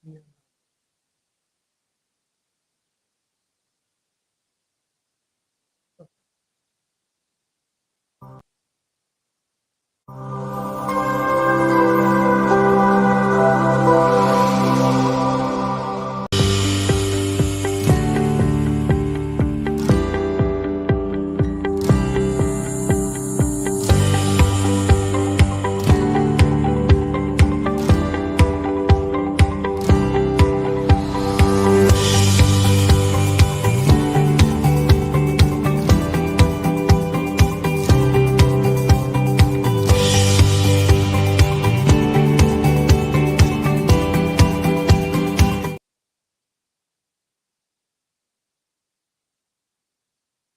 Yeah.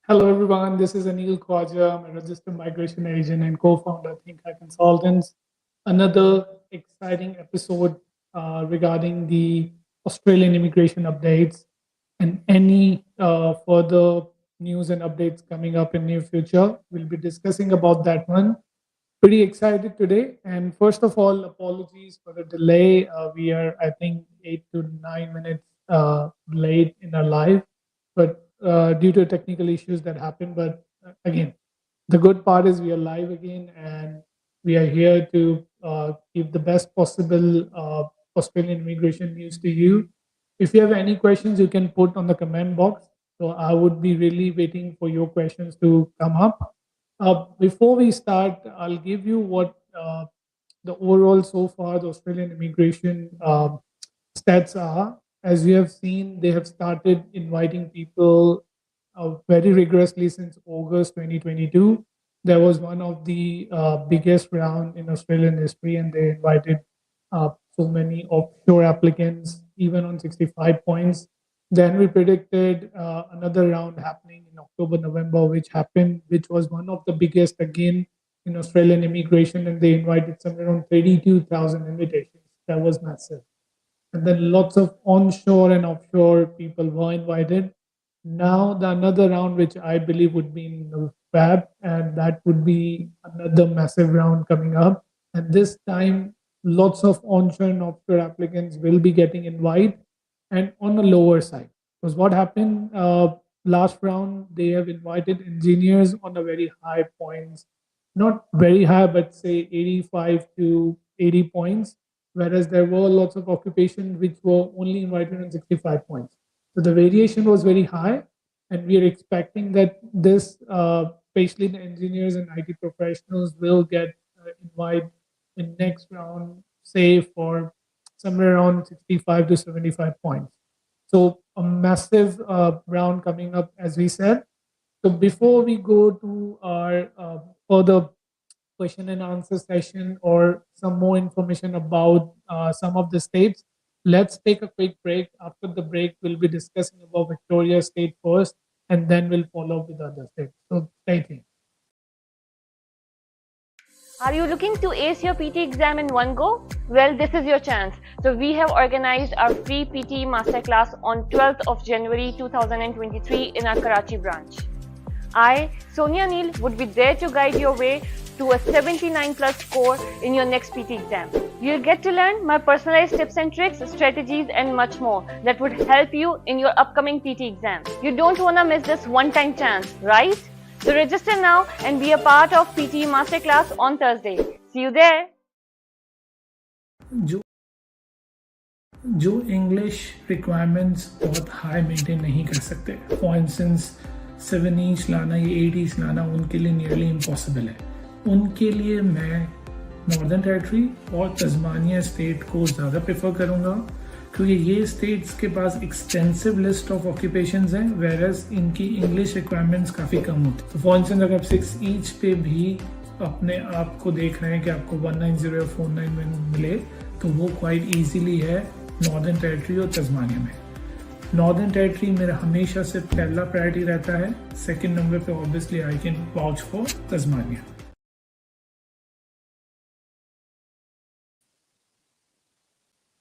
Hello, everyone. This is Anil Khwaja. I'm a registered migration agent and co-founder of Think High Consultants. Another exciting episode regarding the Australian immigration updates and any further news and updates coming up in near future. We'll be discussing about that one. Pretty excited today. And first of all, apologies for the delay. We are, I think, 8 to 9 minutes late in our live, but due to technical issues that happened. But again, the good part is we are live again, and we are here to give the best possible Australian immigration news to you. If you have any questions, you can put on the comment box. So I would be really waiting for your questions to come up. Before we start, I'll give you what the overall so far the Australian immigration stats are. As you have seen, they have started inviting people very rigorously since August 2022. There was one of the biggest round in Australian history, and they invited so many offshore applicants, even on 65 points. Then we predicted another round happening in October, November, which happened, which was one of the biggest again in Australian immigration, and they invited somewhere around 32,000 invitations. That was massive. And then lots of onshore and offshore people were invited. Now the another round, which I believe would be in Fab, and that would be another massive round coming up. And this time, lots of onshore and offshore applicants will be getting invite, and on the lower side. Because what happened last round, they have invited engineers on a very high points, not very high, but say 85 to 80 points, whereas there were lots of occupations which were only invited on 65 points. So the variation was very high, and we are expecting that this, especially the engineers and IT professionals, will get invited in next round, say for somewhere around 65 to 75 points. So a massive round coming up, as we said. So before we go to our further question and answer session or some more information about some of the states, let's take a quick break. After the break, we'll be discussing about Victoria State first, and then we'll follow up with other states. So stay tuned. Are you looking to ace your PT exam in one go? Well, this is your chance. So we have organized our free PT masterclass on 12th of January 2023 in our Karachi branch. I, Sonia Neal, would be there to guide your way to a 79 plus score in your next PT exam. You'll get to learn my personalized tips and tricks, strategies, and much more that would help you in your upcoming PT exam. You don't want to miss this one-time chance, right? So register now and be a part of PT Masterclass on Thursday. See you there. जो जो English requirements बहुत high maintain नहीं कर सकते, for instance 7 each लाना या 8 each लाना उनके लिए नियरली इम्पॉसिबल है. उनके लिए मैं नॉर्दर्न टेरिटरी और तस्मानिया स्टेट को ज़्यादा प्रेफर करूँगा, क्योंकि ये स्टेट्स के पास एक्सटेंसिव लिस्ट ऑफ ऑक्यूपेशंस हैं, वेरस इनकी इंग्लिश रिक्वायरमेंट्स काफ़ी कम होती है. फॉर इंस्टेंस अगर आप 6 ईच पे भी अपने आप को देख रहे हैं कि आपको 190 या 491 मिले, तो वो क्वाइट ईजीली है नॉर्दर्न टेरिटरी और तस्मानिया में. नॉर्दर्न टेरिटरी मेरा हमेशा से पहला प्रायोरिटी रहता है. सेकंड नंबर पे obviously I can vouch for Tasmania.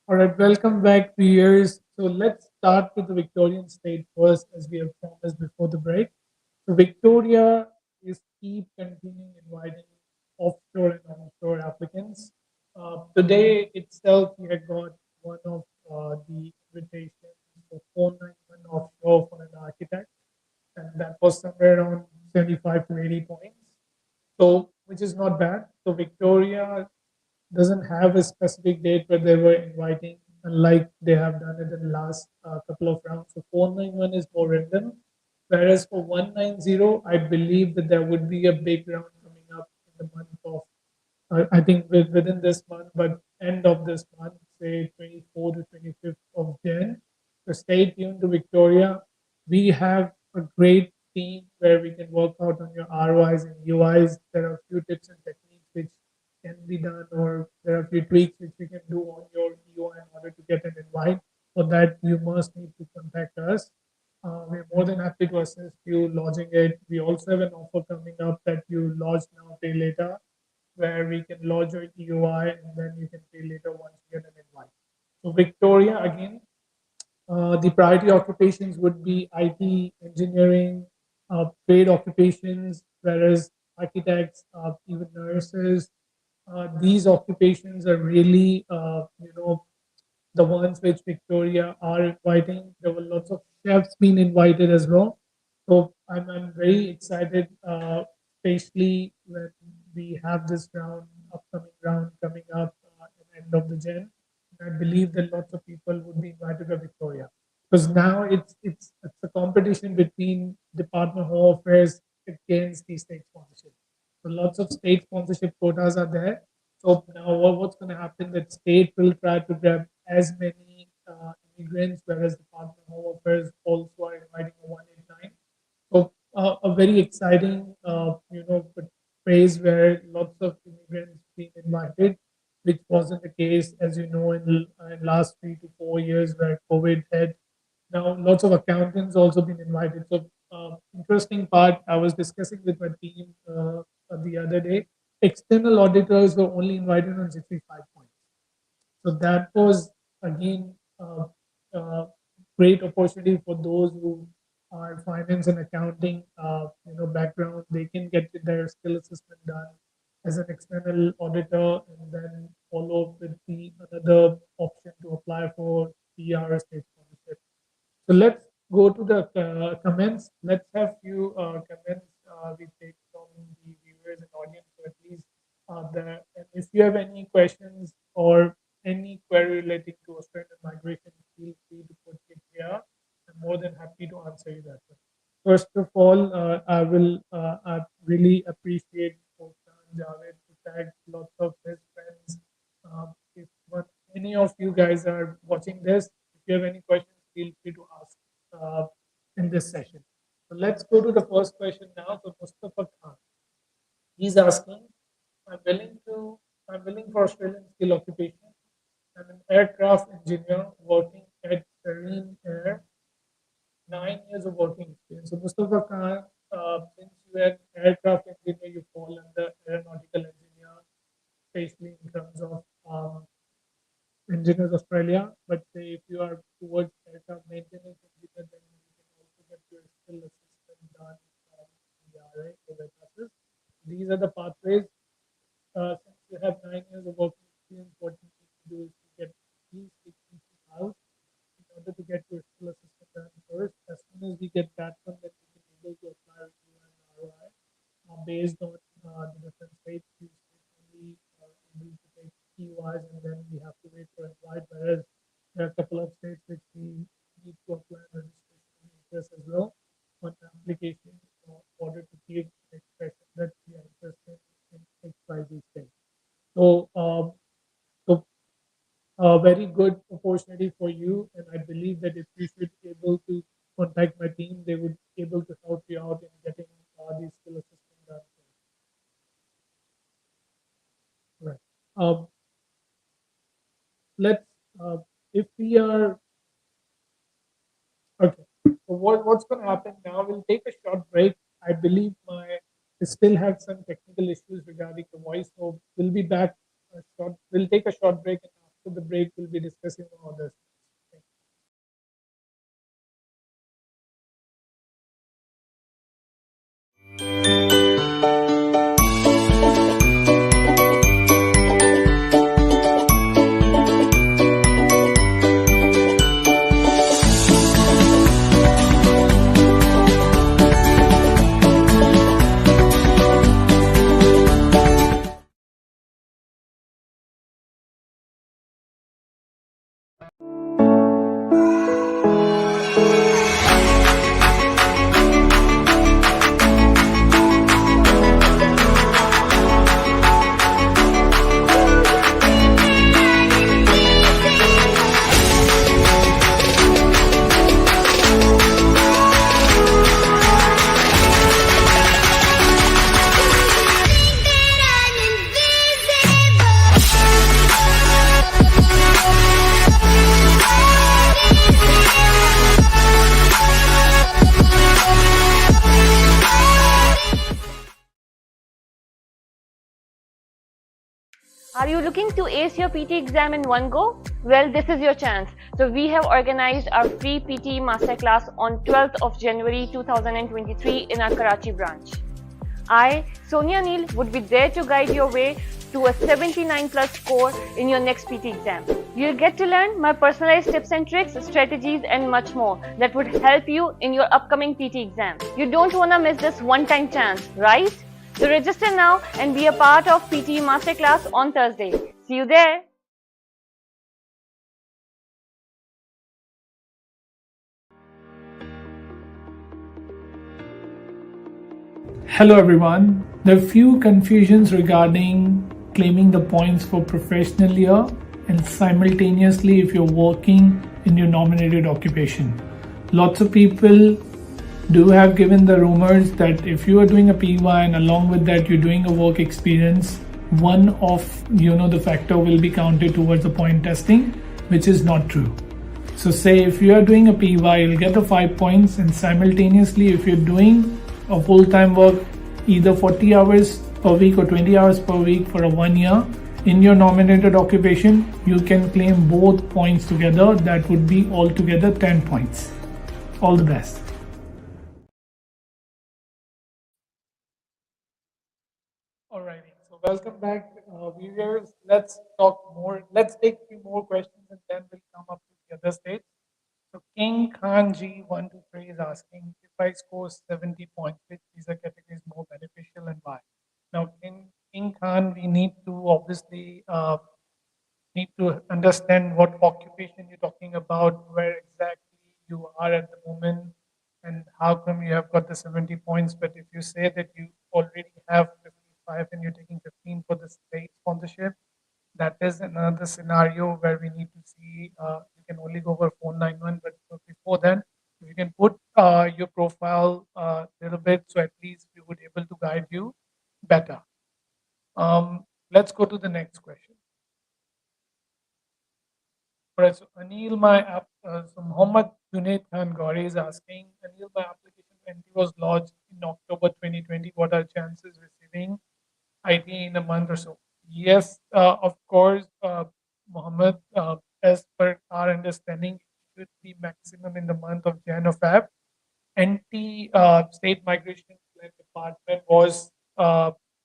All right, welcome back, viewers. So let's start with the Victorian state first, as we have promised before the break. So Victoria is keep continuing inviting offshore and onshore applicants. Today itself, we had got one of the invitation for 491 offshore for an architect, and that was somewhere around 75 to 80 points. So, which is not bad. So, Victoria doesn't have a specific date where they were inviting, unlike they have done it in the last couple of rounds. So 491 is more random, whereas for 190, I believe that there would be a big round coming up in the month of, I think within this month, but end of this month, say 24 to 25th of Jan. So stay tuned to Victoria. We have a great team where we can work out on your ROIs and UIs. There are a few tips and techniques which can be done, or there are a few tweaks which you can do on your UI in order to get an invite. For that, you must need to contact us. We're more than happy to assist you lodging it. We also have an offer coming up that you lodge now, pay later, where we can lodge your EOI and then you can pay later once you get an invite. So Victoria, again, the priority occupations would be IT, engineering, trade occupations, whereas architects, even nurses, these occupations are really, the ones which Victoria are inviting. There were lots of chefs being invited as well. So I'm very excited, especially when we have this upcoming round coming up at the end of the Gen. And I believe that lots of people would be invited to Victoria because now it's a competition between Department of Home Affairs against the state sponsorship. So lots of state sponsorship quotas are there. So now what's going to happen that state will try to grab as many immigrants, whereas Department of Home Affairs also are inviting a 189. So a very exciting, phase where lots of immigrants being invited, which wasn't the case, as you know, in last 3 to 4 years where COVID had. Now lots of accountants also been invited. So interesting part, I was discussing with my team the other day. External auditors were only invited on 65 points. So that was again uh, great opportunity for those who are finance and accounting, background. They can get their skill assessment done as an external auditor, and then follow up with the another option to apply for PR state sponsorship. So let's go to the comments. Let's have few comments we take from the viewers and audience, so at least there. And if you have any questions or any query relating to Australian migration, feel free to put it here. I'm more than happy to answer you that. First of all, I really appreciate Javed to tag lots of his friends. If any of you guys are watching this, if you have any questions, feel free to ask in this session. So let's go to the first question now for Mustafa Khan. He's asking, I'm willing for Australian skill occupation. I'm an aircraft engineer working at Serene Air, 9 years of working experience. So Mustafa Khan, since you are an aircraft engineer, you fall under aeronautical engineer, especially in terms of Engineers Australia. But say if you are towards aircraft maintenance engineer, then you can also get your skill assessment done from ERA or classes. These are the pathways. Since you have 9 years of working experience, what you need to do is to get these out in order to get your skill assessment done first. As soon as we get that one, then we can be able to apply to an ROI based on the different states. We only able to take EYs, and then we have to wait for invite. Whereas there are a couple of states which we need to apply registration interest as well on the application in order to give an expression that we are interested in XYZ state. So, a very good opportunity for you, and I believe that if you should be able to contact my team, they would be able to help you out in getting these skill assessment done. Right. Let's if we are okay. So what's going to happen now? We'll take a short break. I believe we still have some technical issues regarding the voice, so we'll be back. We'll take a short break, and after the break, we'll be discussing on others. Are you looking to ace your PT exam in one go? Well, this is your chance. So we have organized our free PT masterclass on 12th of January 2023 in our Karachi branch. I, Sonia Neil, would be there to guide your way to a 79 plus score in your next PT exam. You'll get to learn my personalized tips and tricks, strategies, and much more that would help you in your upcoming PT exam. You don't want to miss this one-time chance, right? So register now and be a part of PT Masterclass on Thursday. See you there. Hello everyone. There are few confusions regarding claiming the points for professional year and simultaneously if you're working in your nominated occupation. Lots of people do have given the rumors that if you are doing a PY and along with that you're doing a work experience, one of the factor will be counted towards the point testing, which is not true. So say if you are doing a PY, you'll get the 5 points, and simultaneously if you're doing a full-time work, either 40 hours per week or 20 hours per week for a 1 year in your nominated occupation, you can claim both points together. That would be altogether 10 points. All the best. Alrighty, so welcome back, viewers. Let's talk more. Let's take a few more questions and then we'll come up to the other stage. So King Khan G123 is asking if I score 70 points, which visa category is more beneficial and why? Now, King Khan, we need to obviously need to understand what occupation you're talking about, where exactly you are at the moment, and how come you have got the 70 points. But if you say that you already have 55 and you're taking 15 for the state sponsorship, that is another scenario where we need to see. You can only go for 491, but before then, if you can put your profile a little bit, so at least we would able to guide you better. Let's go to the next question. All right, so so Muhammad Junaid Khan Gauri is asking, Anil, my application for NT was lodged in October 2020. What are chances receiving IT in a month or so? Yes, of course, Muhammad. As per our understanding, it should be maximum in the month of Jan or Feb. NT State Migration Department was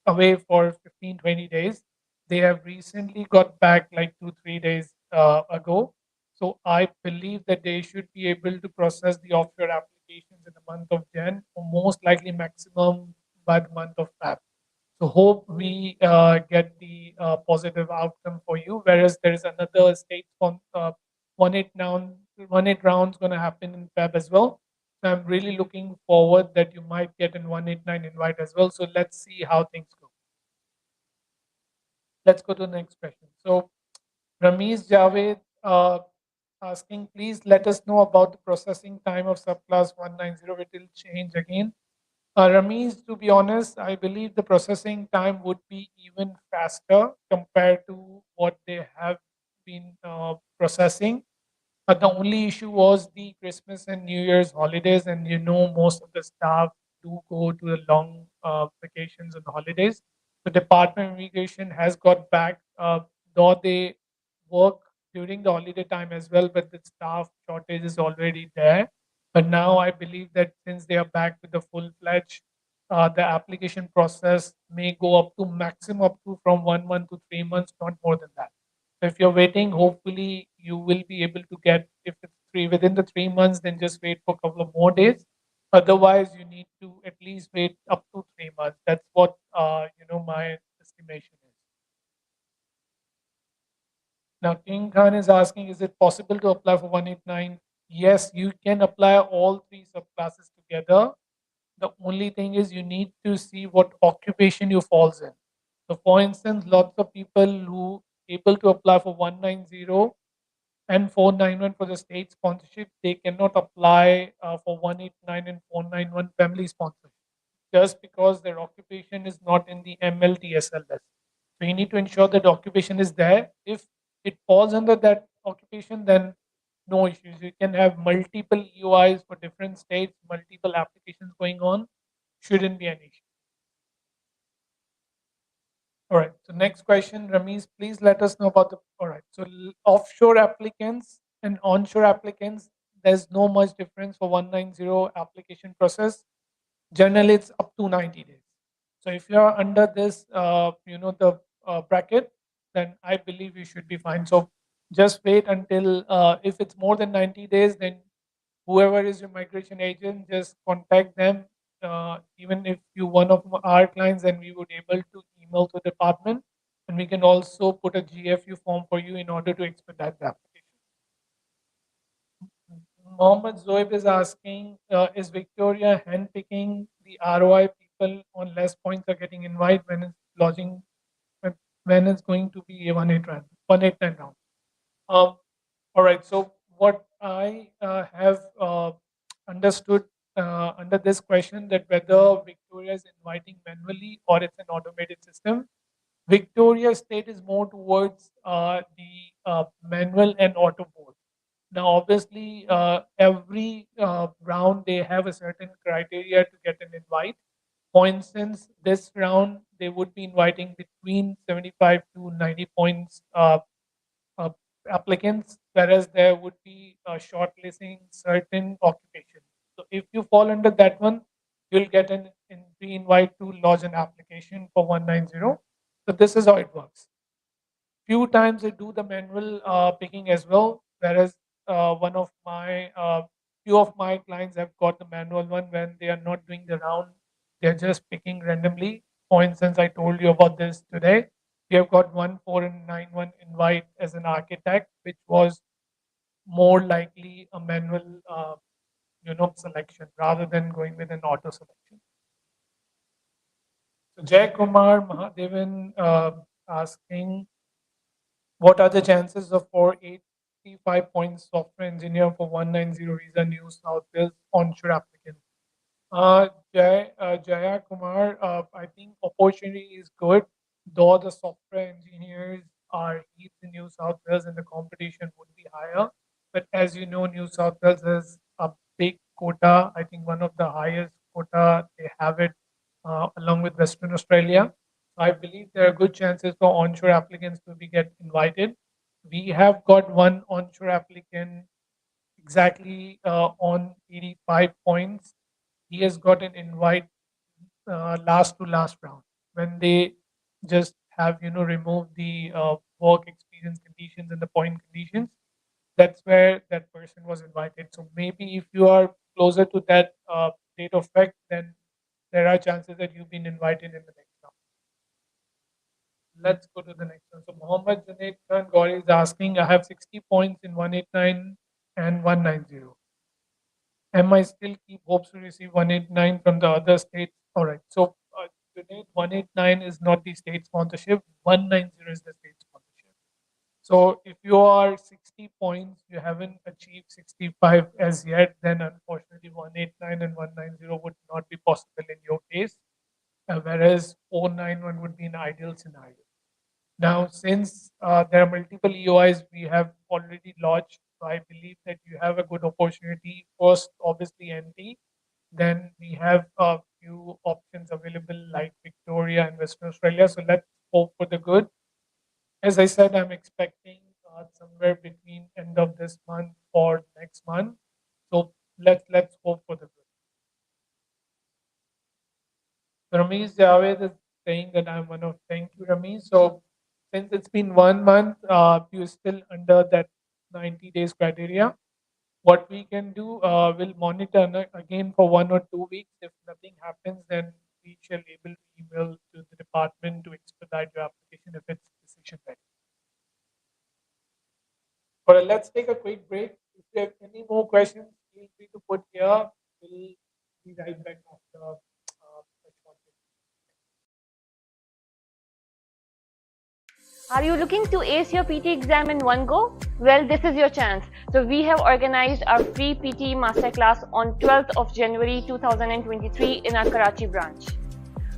away for 15-20 days. They have recently got back like 2-3 days ago. So I believe that they should be able to process the offshore applications in the month of Jan, or most likely maximum by the month of Feb. So hope we get the positive outcome for you. Whereas there is another state on 1-8 rounds going to happen in Feb as well. So I'm really looking forward that you might get an 189 invite as well. So let's see how things go. Let's go to the next question. So Ramiz Javed asking, please let us know about the processing time of subclass 190. It will change again. Ramiz, to be honest, I believe the processing time would be even faster compared to what they have been processing. But the only issue was the Christmas and New Year's holidays, and most of the staff do go to the long vacations and holidays. The Department of Immigration has got back, though they work during the holiday time as well, but the staff shortage is already there. But now I believe that since they are back with the full fledged, the application process may go up to maximum up to from 1 month to 3 months, not more than that. So if you're waiting, hopefully you will be able to get, if it's within the 3 months, then just wait for a couple of more days. Otherwise, you need to at least wait up to 3 months. That's what my estimation is. Now, King Khan is asking, is it possible to apply for 189? Yes, you can apply all three subclasses together. The only thing is you need to see what occupation you falls in. So, for instance, lots of people who able to apply for 190 and 491 for the state sponsorship, they cannot apply for 189 and 491 family sponsorship just because their occupation is not in the MLTSL list. So you need to ensure that occupation is there. If it falls under that occupation, then no issues. You can have multiple EOIs for different states, multiple applications going on. Shouldn't be an issue. All right. So next question, Ramesh, please let us know about the. All right. So offshore applicants and onshore applicants, there's no much difference for 190 application process. Generally, it's up to 90 days. So if you're under this, the bracket, then I believe you should be fine. So just wait until if it's more than 90 days, then whoever is your migration agent, just contact them. Even if you one of our clients, then we would able to email to the department, and we can also put a GFU form for you in order to expedite the application. Mohammed Zoib is asking, is Victoria handpicking the ROI people on less points are getting invite when it's lodging, when it's going to be a 189 round? Um, all right. So what I have understood under this question that whether Victoria is inviting manually or it's an automated system. Victoria State is more towards the manual and auto board. Now, obviously, every round they have a certain criteria to get an invite. For instance, this round they would be inviting between 75 to 90 points uh, applicants, whereas there would be shortlisting certain occupations. So if you fall under that one, you'll get an invite to lodge an application for 190. So this is how it works. Few times they do the manual picking as well, whereas one of my few of my clients have got the manual one when they are not doing the round, they're just picking randomly. For instance, I told you about this today. We have got 1491 invite as an architect, which was more likely a manual selection rather than going with an auto selection. So Jay Kumar Mahadevan asking, what are the chances of 485 points software engineer for 190 visa New South Wales onshore applicant? Jaya Kumar, I think opportunity is good, though the software engineers are heaps in New South Wales and the competition would be higher. But as you know, New South Wales has a big quota. I think one of the highest quota they have it along with Western Australia. I believe there are good chances for onshore applicants to be get invited. We have got one onshore applicant exactly on 85 points. He has got an invite last to last round when they just have removed the work experience conditions and the point conditions. That's where that person was invited. So maybe if you are closer to that date of fact, then there are chances that you've been invited in the next round. Let's go to the next one. So Mohammed Junaid Khan Gauri is asking, I have 60 points in 189 and 190. Am I still keep hopes to receive 189 from the other states? All right. So Junaid, 189 is not the state sponsorship. 190 is the state sponsorship. So if you are 60 points, you haven't achieved 65 as yet, then unfortunately 189 and 190 would not be possible in your case. Whereas 491 would be an ideal scenario. Now, since there are multiple EOIs we have already launched, so I believe that you have a good opportunity. First, obviously, NT. Then we have a few options available like Victoria and Western Australia. So let's hope for the good. As I said, I'm expecting somewhere between end of this month or next month. So let's hope for the good. Ramesh Javed is saying that I'm one of. Thank you, Ramesh. So since it's been 1 month, you're still under that 90 days criteria. What we can do, we'll monitor again for 1 or 2 weeks. If nothing happens, then we shall able to email to the department to expedite your application if it's decision ready. All right, let's take a quick break. If you have any more questions, feel free to put here. We'll be right back after a short break. Are you looking to ace your PT exam in one go? Well, this is your chance. So we have organized our free PT masterclass on 12th of January 2023 in our Karachi branch.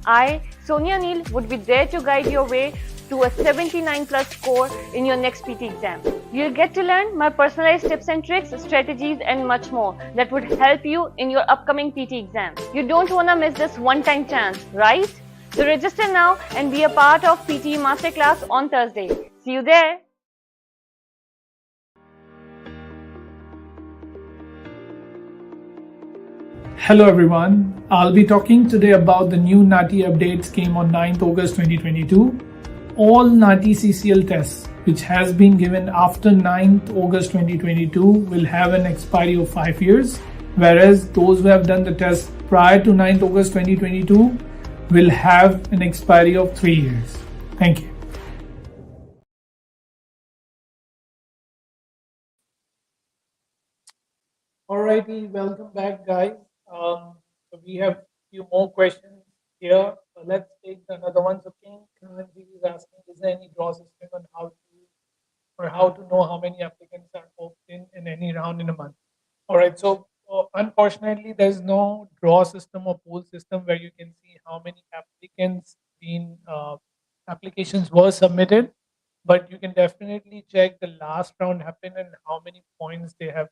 I, Sonia Neal, would be there to guide your way to a 79 plus score in your next PT exam. You'll get to learn my personalized tips and tricks, strategies and much more that would help you in your upcoming PT exam. You don't want to miss this one-time chance, right? So register now and be a part of PTE Masterclass on Thursday. See you there. Hello everyone, I'll be talking today about the new NATI updates came on 9th August 2022. All NATI CCL tests which has been given after 9th August 2022 will have an expiry of 5 years, whereas those who have done the test prior to 9th August 2022 will have an expiry of 3 years. Thank you. Alrighty, welcome back, guys. So we have a few more questions here. Let's take another one. So King Kanji is asking, is there any draw system on how to or how to know how many applicants are opted in any round in a month? All right. So unfortunately, there's no draw system or pool system where you can see how many applicants been applications were submitted, but you can definitely check the last round happened and how many points they have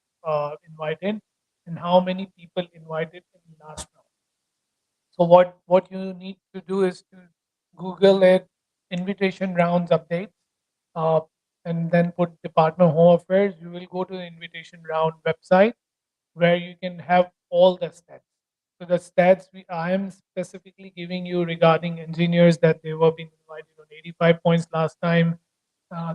invited and how many people invited in the last round. So what you need to do is to Google it, invitation rounds updates, uh, and then put Department of Home Affairs. You will go to the invitation round website where you can have all the stats. So the stats I am specifically giving you regarding engineers that they were being invited on 85 points last time.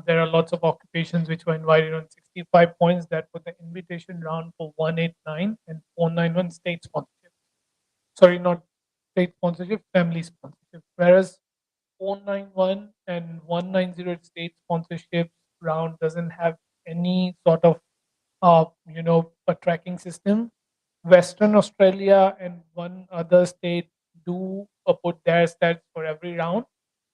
There are lots of occupations which were invited on 65 points. That was the invitation round for 189 and 491 state sponsorship. Sorry, not state sponsorship, family sponsorship. Whereas 491 and 190 state sponsorship round doesn't have any sort of a tracking system. Western Australia and one other state do put their stats for every round,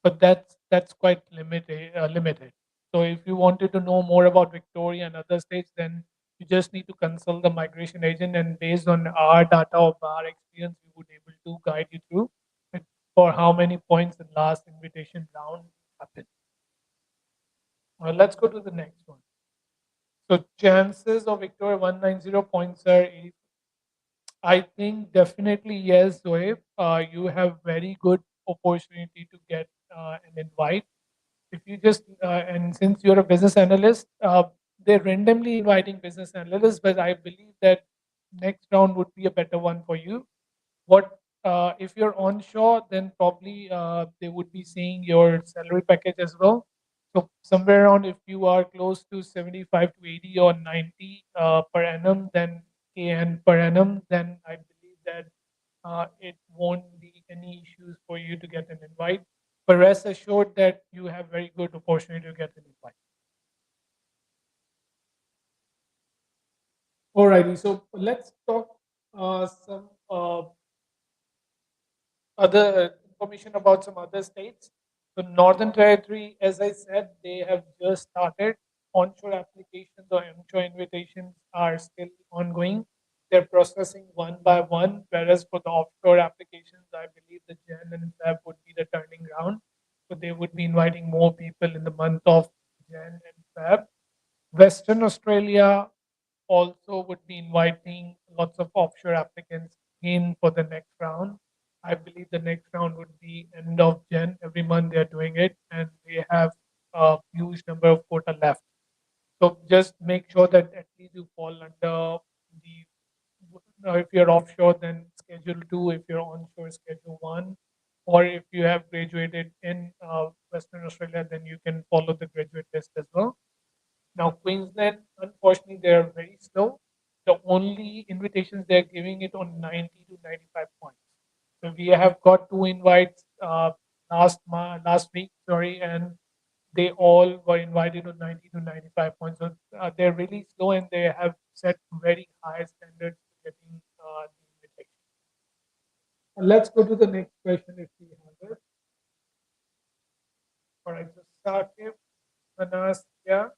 but that's quite limited. Limited. So if you wanted to know more about Victoria and other states, then you just need to consult the migration agent, and based on our data of our experience, we would able to guide you through it for how many points the last invitation round happened. Well, let's go to the next one. So chances of Victoria 190 points are I think definitely yes, Zoe. You have very good opportunity to get an invite. If you just and since you're a business analyst, they're randomly inviting business analysts, but I believe that next round would be a better one for you. What if you're onshore, then probably they would be seeing your salary package as well. So somewhere around, if you are close to 75 to 80 or 90 per annum, then and per annum, then I believe that it won't be any issues for you to get an invite. But rest assured that you have very good opportunity to get an invite. Alrighty, so let's talk some other information about some other states. So Northern Territory, as I said, they have just started. Onshore applications or onshore invitations are still ongoing. They're processing one by one, whereas for the offshore applications, I believe the Jan and Feb would be the turning ground. So they would be inviting more people in the month of Jan and Feb. Western Australia also would be inviting lots of offshore applicants in for the next round. I believe the next round would be end of Jan. Every month they are doing it, and they have a huge number of quota left. So just make sure that at least you fall under the. If you're offshore, then schedule two. If you're onshore, schedule one. Or if you have graduated in Western Australia, then you can follow the graduate test as well. Now, Queensland, unfortunately, they are very slow. The only invitations they're giving it on 90 to 95 points. So we have got two invites last week, sorry, and they all were invited on 90 to 95 points. So they're really slow and they have set very high standards for getting the invitation. Let's go to the next question if we have it. All right, so Sakib Manasya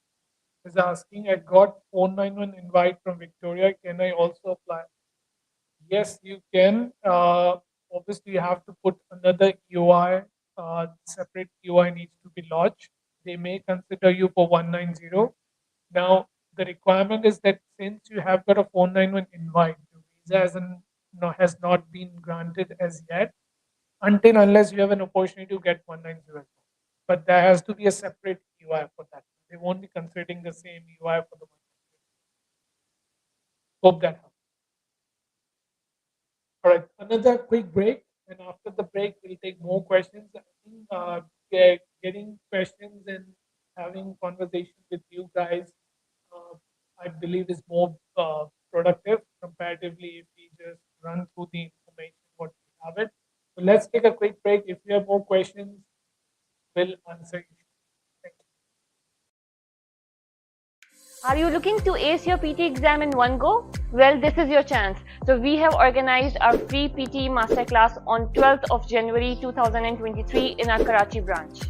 is asking, I got 491 invite from Victoria. Can I also apply? Yes, you can. Obviously, you have to put another EOI, separate EOI needs to be lodged. They may consider you for 190. Now, the requirement is that since you have got a 491 invite, the visa hasn't, no, has not been granted as yet. until unless you have an opportunity to get 190. But there has to be a separate UI for that. They won't be considering the same UI for the 190. Hope that helps. All right, another quick break, and after the break, we'll take more questions. I think getting questions and having conversation with you guys, uh, I believe, is more productive comparatively if we just run through the information what we have it. So let's take a quick break. If you have more questions, we'll answer you. Thank you. Are you looking to ace your PT exam in one go? Well, this is your chance. So we have organized our free PT masterclass on 12th of January 2023 in our Karachi branch.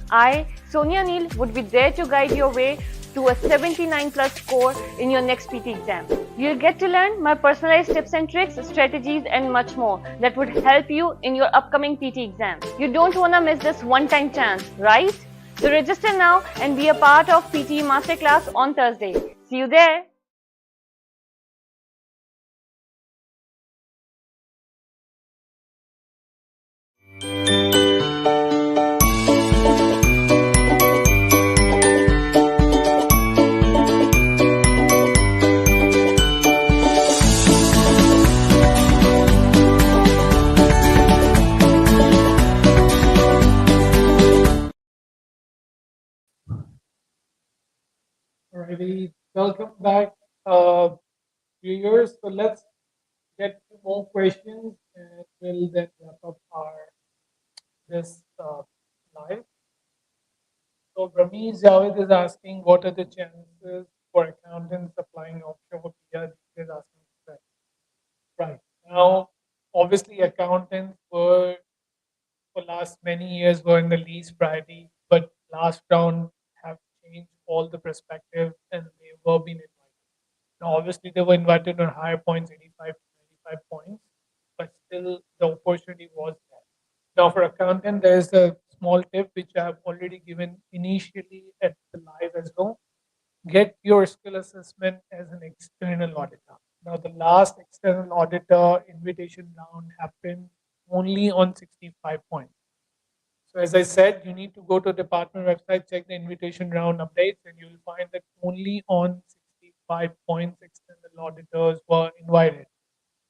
I, Sonia Neal, would be there to guide your way to a 79 plus score in your next PT exam. You'll get to learn my personalized tips and tricks, strategies, and much more that would help you in your upcoming PT exam. You don't want to miss this one-time chance, right? So register now and be a part of PT Masterclass on Thursday. See you there. Alrighty, welcome back, viewers. So let's get to more questions, and we'll then wrap up our this live. So Ramesh Javed is asking, what are the chances for accountants applying offshore PR? He is asking that. Right now, obviously, accountants were for last many years were in the least priority, but last round have changed all the perspective, and they were being invited. Now, obviously, they were invited on higher points, 85 to 95 points, but still the opportunity was there. Now, for accountant, there's a small tip which I have already given initially at the live as well. Get your skill assessment as an external auditor. Now, the last external auditor invitation round happened only on 65 points. So as I said, you need to go to the department website, check the invitation round updates, and you'll find that only on 65 points external auditors were invited.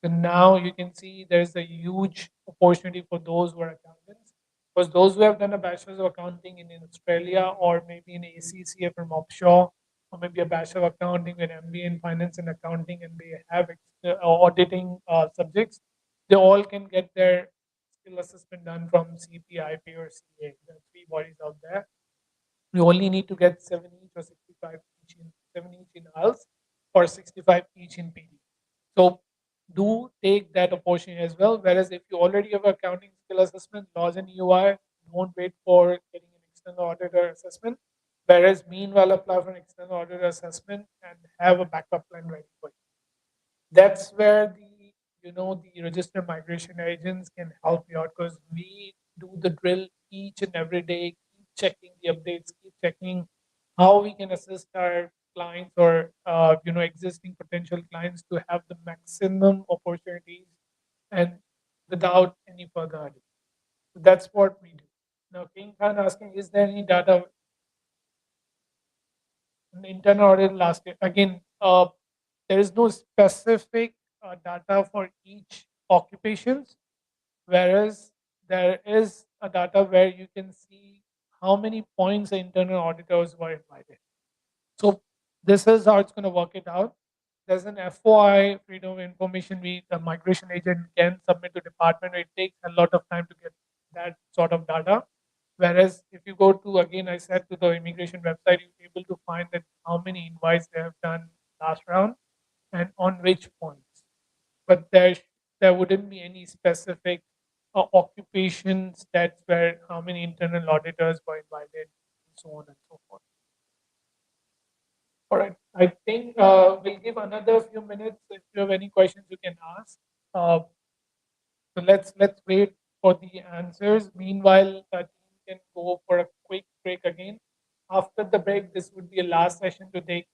So now you can see there's a huge opportunity for those who are accountants. Because those who have done a bachelor's of accounting in Australia or maybe in ACCA from offshore, or maybe a bachelor of accounting with MBA in finance and accounting, and they have auditing subjects, they all can get their skill assessment done from CPIP or CA. There are three bodies out there. You only need to get 7 each or 65 each in 7 each in IELTS or 65 each in PD. So do take that opportunity as well. Whereas if you already have accounting skill assessment, laws and UI, don't wait for getting an external auditor assessment. Whereas meanwhile apply for an external auditor assessment and have a backup plan ready for you. That's where the register migration agents can help you out, because we do the drill each and every day, keep checking the updates, keep checking how we can assist our clients or existing potential clients to have the maximum opportunities and without any further ado. So that's what we do. Now King Khan asking, is there any data in the internal audit last year? Again, there is no specific data for each occupations, whereas there is a data where you can see how many points the internal auditors were invited. So this is how it's going to work it out. There's an FOI, freedom of information, the migration agent can submit to department. It takes a lot of time to get that sort of data. Whereas if you go to, again, I said, to the immigration website, you're able to find that how many invites they have done last round and on which points. But there wouldn't be any specific occupation stats where how many internal auditors were invited and so on and so forth. All right. I think we'll give another few minutes. If you have any questions, you can ask. So let's wait for the answers. Meanwhile, team can go for a quick break again. After the break, this would be a last session to take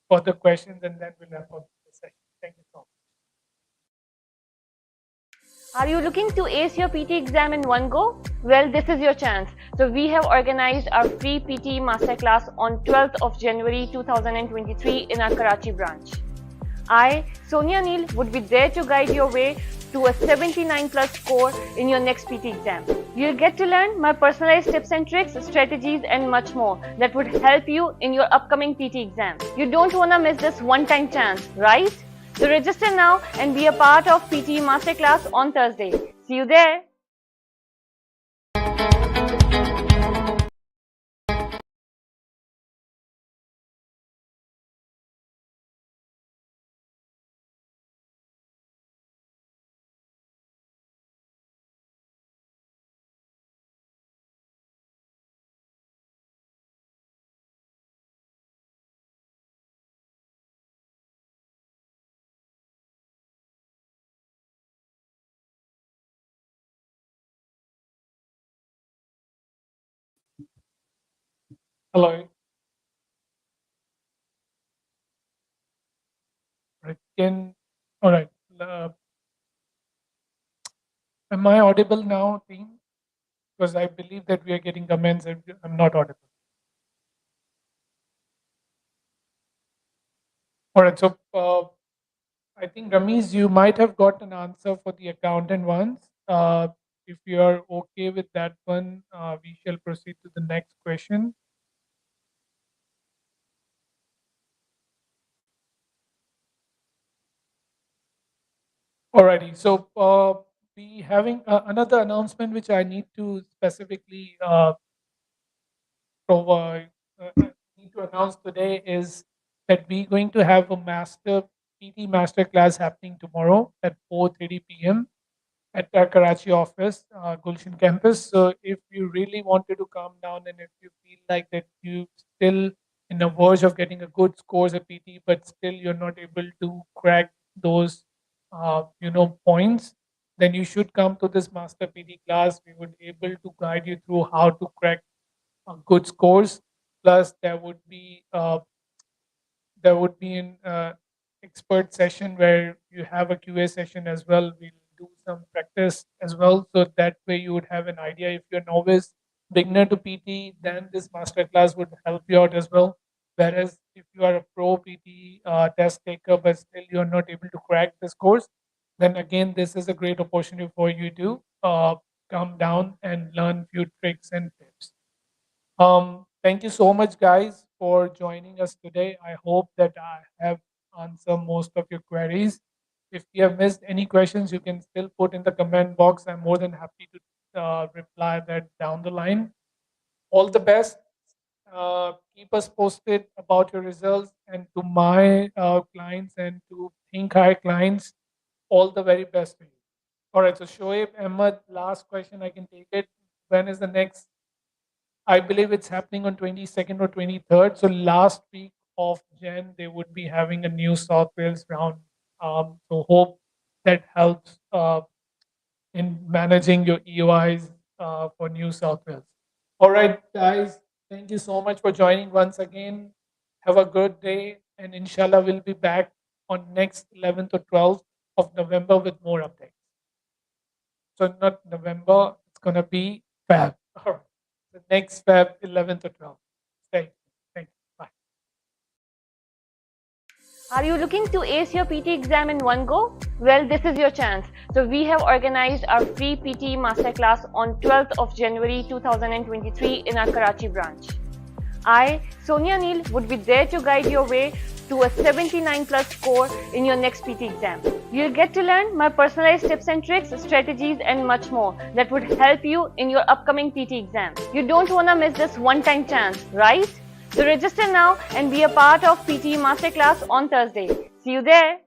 further questions, and then we'll wrap up the session. Thank you so much. Are you looking to ace your PT exam in one go? Well, this is your chance. So we have organized our free PT masterclass on 12th of January 2023 in our Karachi branch. I, Sonia Neal, would be there to guide your way to a 79 plus score in your next PT exam. You'll get to learn my personalized tips and tricks, strategies and much more that would help you in your upcoming PT exam. You don't want to miss this one-time chance, right? So register now and be a part of PT Masterclass on Thursday. See you there. Hello. All right. Am I audible now, team? Because I believe that we are getting comments and I'm not audible. All right. So I think, Ramesh, you might have got an answer for the accountant ones. If you are okay with that one, we shall proceed to the next question. Alrighty. So we having another announcement which I need to specifically provide, need to announce today is that we're going to have a PT master class happening tomorrow at 4:30 p.m. at our Karachi office, Gulshan campus. So if you really wanted to come down and if you feel like that you still in the verge of getting a good scores at PT, but still you're not able to crack those, points, then you should come to this master PT class. We would able to guide you through how to crack good scores. Plus, there would be an expert session where you have a QA session as well. We'll do some practice as well, so that way you would have an idea. If you're novice, beginner to PT, then this masterclass would help you out as well. Whereas if you are a pro PT test taker, but still you're not able to crack this course, then again this is a great opportunity for you to come down and learn few tricks and tips. Thank you so much, guys, for joining us today. I hope that I have answered most of your queries. If you have missed any questions, you can still put in the comment box. I'm more than happy to reply that down the line. All the best. Keep us posted about your results. And to my clients and to Think High clients, all the very best to you. All right. So, Shoaib Ahmed, last question. I can take it. When is the next? I believe it's happening on 22nd or 23rd. So last week of Jan, they would be having a New South Wales round. So hope that helps in managing your EOIs for New South Wales. All right, guys. Thank you so much for joining once again. Have a good day. And inshallah, we'll be back on next 11th or 12th of November with more updates. So not November, it's going to be Feb. All right. The next Feb 11th or 12th. Thank you. Bye. Are you looking to ace your PT exam in one go? Well, this is your chance. So we have organized our free PT masterclass on 12th of January 2023 in our Karachi branch. I, Sonia Neal, would be there to guide your way to a 79 plus score in your next PT exam. You'll get to learn my personalized tips and tricks, strategies and much more that would help you in your upcoming PT exam. You don't want to miss this one-time chance, right? So register now and be a part of PT Masterclass on Thursday. See you there.